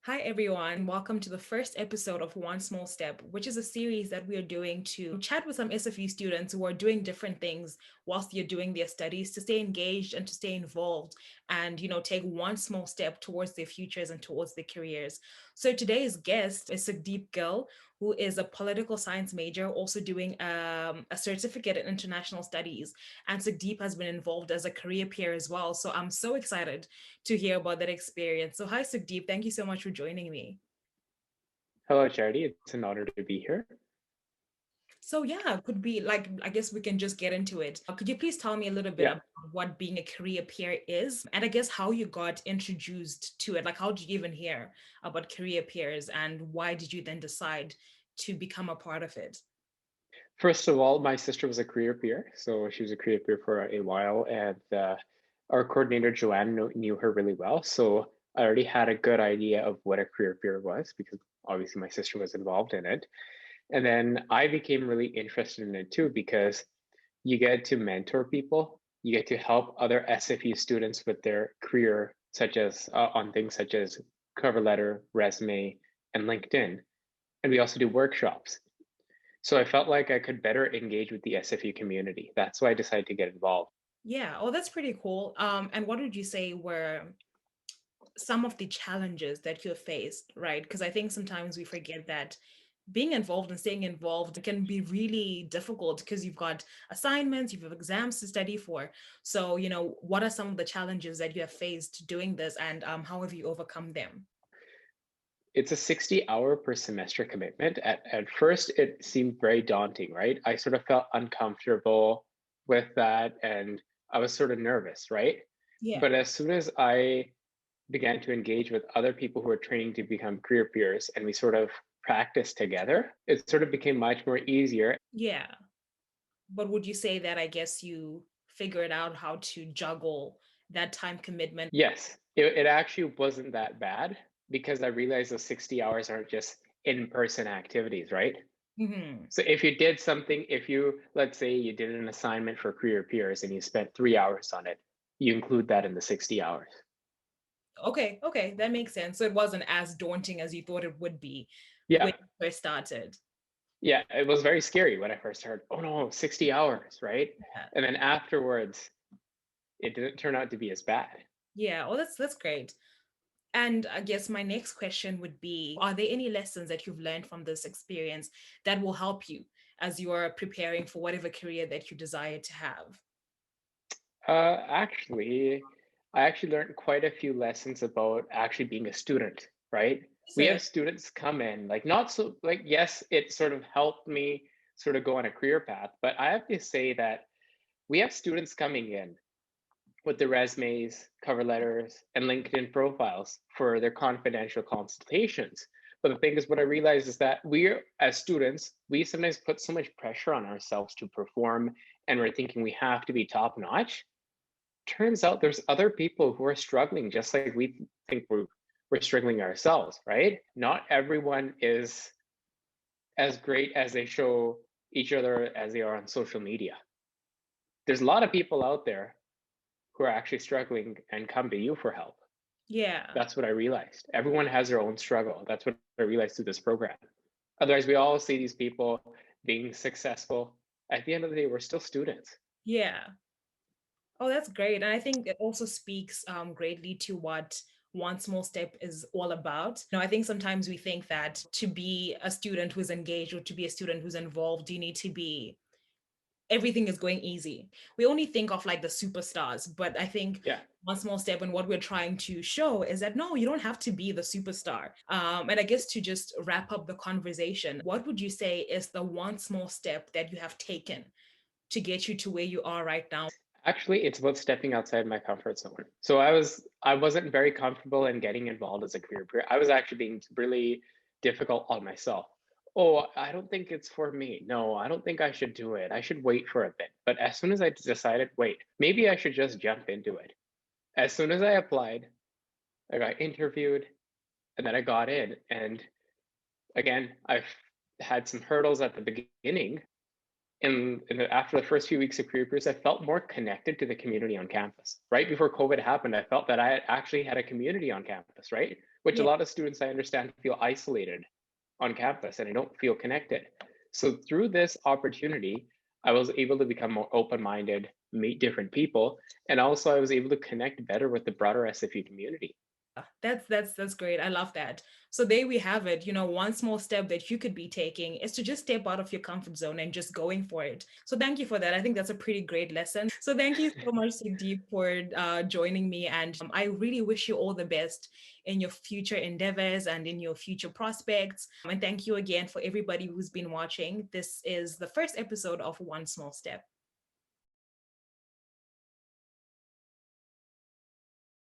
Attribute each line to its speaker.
Speaker 1: Hi, everyone. Welcome to the first episode of One Small Step, which is a series that we are doing to chat with some SFU students who are doing different things whilst they're doing their studies to stay engaged and to stay involved and, take one small step towards their futures and towards their careers. So today's guest is Sukhdip Gill, who is a political science major, also doing a certificate in international studies. And Sukhdip has been involved as a career peer as well. So I'm so excited to hear about that experience. So, hi, Sukdeep. Thank you so much for joining me.
Speaker 2: Hello, Charity. It's an honor to be here.
Speaker 1: So, yeah, could be like, I guess we can just get into it. Could you please tell me a little bit
Speaker 2: Yeah,
Speaker 1: about what being a career peer is? And I guess how you got introduced to it? Like, how did you even hear about career peers and why did you then decide to become a part of it?
Speaker 2: first of all, my sister was a career peer, so she was a career peer for a while, and our coordinator Joanne knew her really well. So I already had a good idea of what a career peer was because obviously my sister was involved in it. And then I became really interested in it too because you get to mentor people, you get to help other SFU students with their career, such as on things such as cover letter, resume, and LinkedIn. And we also do workshops. So I felt like I could better engage with the SFU community. That's why I decided to get involved.
Speaker 1: Yeah, oh, that's pretty cool. And what would you say were some of the challenges that you have faced, right? Because I think sometimes we forget that being involved and staying involved can be really difficult because you've got assignments, you've got exams to study for. So, what are some of the challenges that you have faced doing this and how have you overcome them?
Speaker 2: It's a 60-hour per semester commitment. At first, it seemed very daunting, right? I sort of felt uncomfortable with that and I was sort of nervous, right?
Speaker 1: Yeah.
Speaker 2: But as soon as I began to engage with other people who are training to become career peers and we sort of practice together, it sort of became much more easier.
Speaker 1: Yeah. But would you say that I guess you figured out how to juggle that time commitment?
Speaker 2: Yes, it actually wasn't that bad because I realized those 60 hours aren't just in-person activities, right?
Speaker 1: Hmm.
Speaker 2: So if you did something, if you, let's say you did an assignment for career peers and you spent 3 hours on it, you include that in the 60 hours.
Speaker 1: Okay, okay, that makes sense. So it wasn't as daunting as you thought it would be when
Speaker 2: Yeah.
Speaker 1: you first started.
Speaker 2: Yeah. It was very scary when I first heard, oh no, 60 hours, right?
Speaker 1: Yeah.
Speaker 2: And then afterwards, it didn't turn out to be as bad.
Speaker 1: Yeah, well, that's great. And I guess my next question would be, are there any lessons that you've learned from this experience that will help you as you are preparing for whatever career that you desire to have?
Speaker 2: Actually, I actually learned quite a few lessons about actually being a student, right? We
Speaker 1: So,
Speaker 2: have students come in, like, not so, like, yes, it sort of helped me sort of go on a career path, but I have to say that we have students coming in with their resumes, cover letters, and LinkedIn profiles for their confidential consultations. But the thing is, what I realized is that we, as students, we sometimes put so much pressure on ourselves to perform, and we're thinking we have to be top notch. Turns out there's other people who are struggling just like we think we're struggling ourselves, right? Not everyone is as great as they show each other as they are on social media. There's a lot of people out there who are actually struggling and come to you for help.
Speaker 1: yeah.
Speaker 2: That's what I realized. Everyone has their own struggle. That's what I realized through this program. Otherwise, we all see these people being successful. At the end of the day, we're still students.
Speaker 1: Yeah. Oh, that's great. And I think it also speaks greatly to what One Small Step is all about. I think sometimes we think that to be a student who's engaged or to be a student who's involved, you need to be everything is going easy. We only think of like the superstars, but I think
Speaker 2: Yeah.
Speaker 1: one small step and what we're trying to show is that no, you don't have to be the superstar. And I guess to just wrap up the conversation, what would you say is the one small step that you have taken to get you to where you are right now?
Speaker 2: Actually, it's about stepping outside my comfort zone. So I wasn't very comfortable in getting involved as a career peer. I was actually being really difficult on myself. Oh, I don't think it's for me. No, I don't think I should do it. I should wait for a bit. But as soon as I decided, wait, maybe I should just jump into it. As soon as I applied, I got interviewed and then I got in. And again, I've had some hurdles at the beginning, and after the first few weeks of career peers, I felt more connected to the community on campus. Right before COVID happened, I felt that I actually had a community on campus, right? which a
Speaker 1: Yeah.
Speaker 2: lot of students I understand feel isolated on campus and I don't feel connected. So through this opportunity, I was able to become more open-minded, meet different people, and also I was able to connect better with the broader SFU community.
Speaker 1: That's great. I love that. So there we have it. One small step that you could be taking is to just step out of your comfort zone and just going for it. So thank you for that. I think that's a pretty great lesson. So thank you so much, Sukhdip, for joining me. And I really wish you all the best in your future endeavors and in your future prospects. And thank you again for everybody who's been watching. This is the first episode of One Small Step.